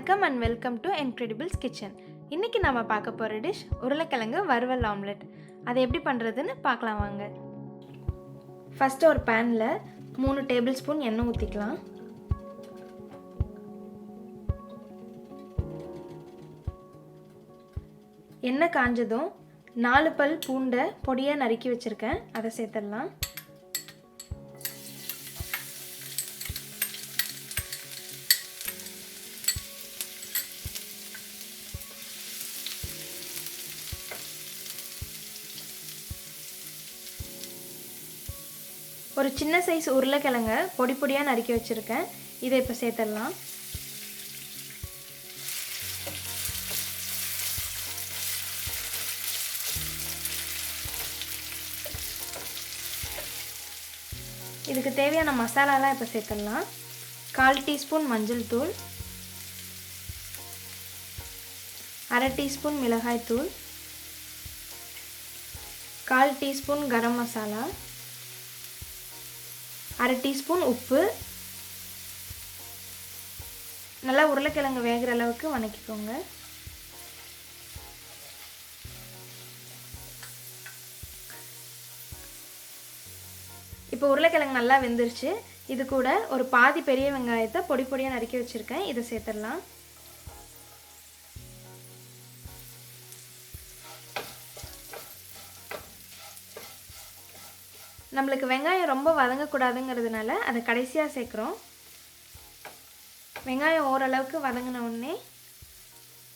வணக்கம் and welcome to Ncredibles kitchen. இன்றைக்கி நம்ம பார்க்க போகிற டிஷ் உருளைக்கிழங்கு வறுவல் ஆம்லெட். அதை எப்படி பண்ணுறதுன்னு பார்க்கலாம் வாங்க. ஃபஸ்ட்டு ஒரு பேனில் 3 டேபிள் ஸ்பூன் எண்ணெய் ஊற்றிக்கலாம். எண்ணெய் காஞ்சதும் 4 பல் பூண்டை பொடியாக நறுக்கி வச்சுருக்கேன், அதை சேர்த்துடலாம். ஒரு சின்ன சைஸ் உருளைக்கிழங்க பொடி பொடியாக நறுக்கி வச்சுருக்கேன், இதை இப்போ சேர்த்துடலாம். இதுக்கு தேவையான மசாலாலாம் இப்போ சேர்த்துடலாம். 1/4 டீஸ்பூன் மஞ்சள் தூள், 1/2 டீஸ்பூன் மிளகாய் தூள், 1/4 டீஸ்பூன் கரம் மசாலா, 1/2 டீஸ்பூன் உப்பு. நல்லா உருளைக்கிழங்கு வேகிற அளவுக்கு வதக்கிக்கோங்க. இப்போ உருளைக்கிழங்கு நல்லா வெந்துருச்சு. இது கூட ஒரு பாதி பெரிய வெங்காயத்தை பொடி பொடியாக நறுக்கி வச்சுருக்கேன், இதை சேர்த்துடலாம். நம்மளுக்கு வெங்காயம் ரொம்ப வதங்கக்கூடாதுங்கிறதுனால அதை கடைசியாக சேர்க்குறோம். வெங்காயம் ஓரளவுக்கு வதங்கின உடனே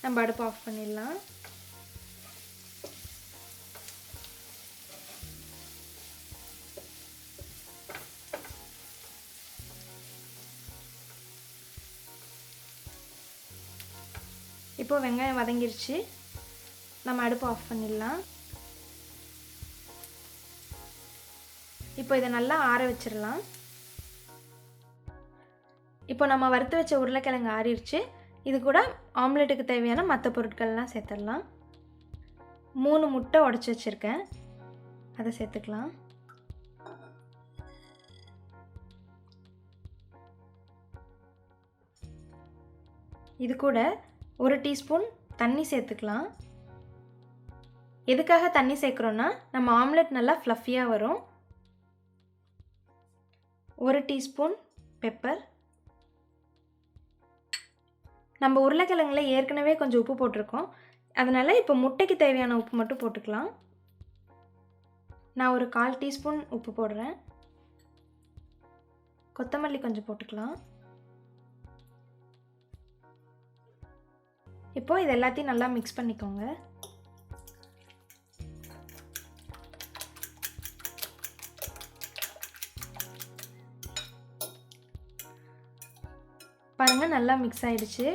நம்ம அடுப்பு ஆஃப் பண்ணிடலாம். இப்போ வெங்காயம் வதங்கிருச்சு, நம்ம அடுப்பு ஆஃப் பண்ணிடலாம். இப்போ இதை நல்லா ஆற வச்சிடலாம். இப்போ நம்ம வறுத்து வச்ச உருளைக்கிழங்கு ஆறிடுச்சு. இது கூட ஆம்லெட்டுக்கு தேவையான மற்ற பொருட்கள்லாம் சேர்த்துடலாம். 3 முட்டை உடைச்சி வச்சுருக்கேன், அதை சேர்த்துக்கலாம். இது கூட 1 டீஸ்பூன் தண்ணி சேர்த்துக்கலாம். எதுக்காக தண்ணி சேர்க்குறோன்னா நம்ம ஆம்லெட் நல்லா ஃப்ளஃபியாக வரும். 1 டீஸ்பூன் பெப்பர். நம்ம உருளைக்கிழங்குல ஏற்கனவே கொஞ்சம் உப்பு போட்டிருக்கோம், அதனால் இப்போ முட்டைக்கு தேவையான உப்பு மட்டும் போட்டுக்கலாம். நான் ஒரு 1/4 டீஸ்பூன் உப்பு போடுறேன். கொத்தமல்லி கொஞ்சம் போட்டுக்கலாம். இப்போ இது எல்லாத்தையும் நல்லா மிக்ஸ் பண்ணிக்கோங்க. பாருங்க, நல்லா மிக்ஸ் ஆயிடுச்சு.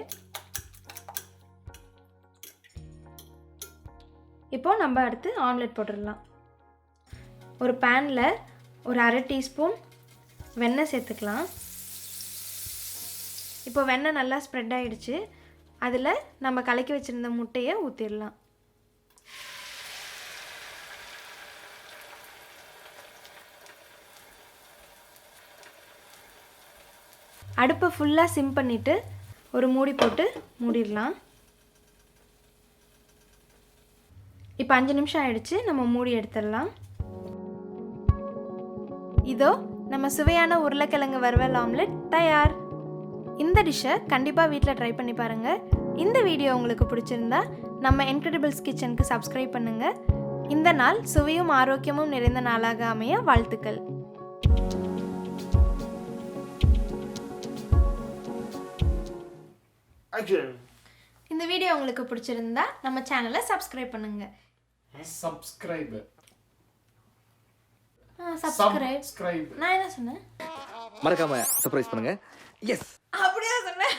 இப்போ நம்ம அடுத்து ஆம்லெட் போட்டுடலாம். ஒரு பேனில் ஒரு 1/2 டீஸ்பூன் வெண்ணெய் சேர்த்துக்கலாம். இப்போ வெண்ணெய் நல்லா ஸ்ப்ரெட் ஆகிடுச்சு. அதில் நம்ம கலக்கி வச்சுருந்த முட்டையை ஊற்றிடலாம். அடுப்பை ஃபுல்லாக சிம் பண்ணிவிட்டு ஒரு மூடி போட்டு மூடிடலாம். இப்போ 5 நிமிஷம் ஆயிடுச்சு, நம்ம மூடி எடுத்துடலாம். இதோ நம்ம சுவையான உருளைக்கிழங்கு வறுவல் ஆம்லெட் தயார். இந்த டிஷ்ஷை கண்டிப்பாக வீட்டில் ட்ரை பண்ணி பாருங்கள். இந்த வீடியோ உங்களுக்கு பிடிச்சிருந்தா நம்ம Ncredibles கிச்சனுக்கு சப்ஸ்கிரைப் பண்ணுங்கள். இந்த நாள் சுவையும் ஆரோக்கியமும் நிறைந்த நாளாக அமைய வாழ்த்துக்கள். இந்த வீடியோ உங்களுக்கு பிடிச்சிருந்தா நம்ம சேனலை சப்ஸ்கிரைப் பண்ணுங்க. சப்ஸ்கிரைப். நான் என்ன சொன்னேன்? மறக்காம சர்ப்ரைஸ் பண்ணுங்க. எஸ் அப்படியே சொன்னேன்.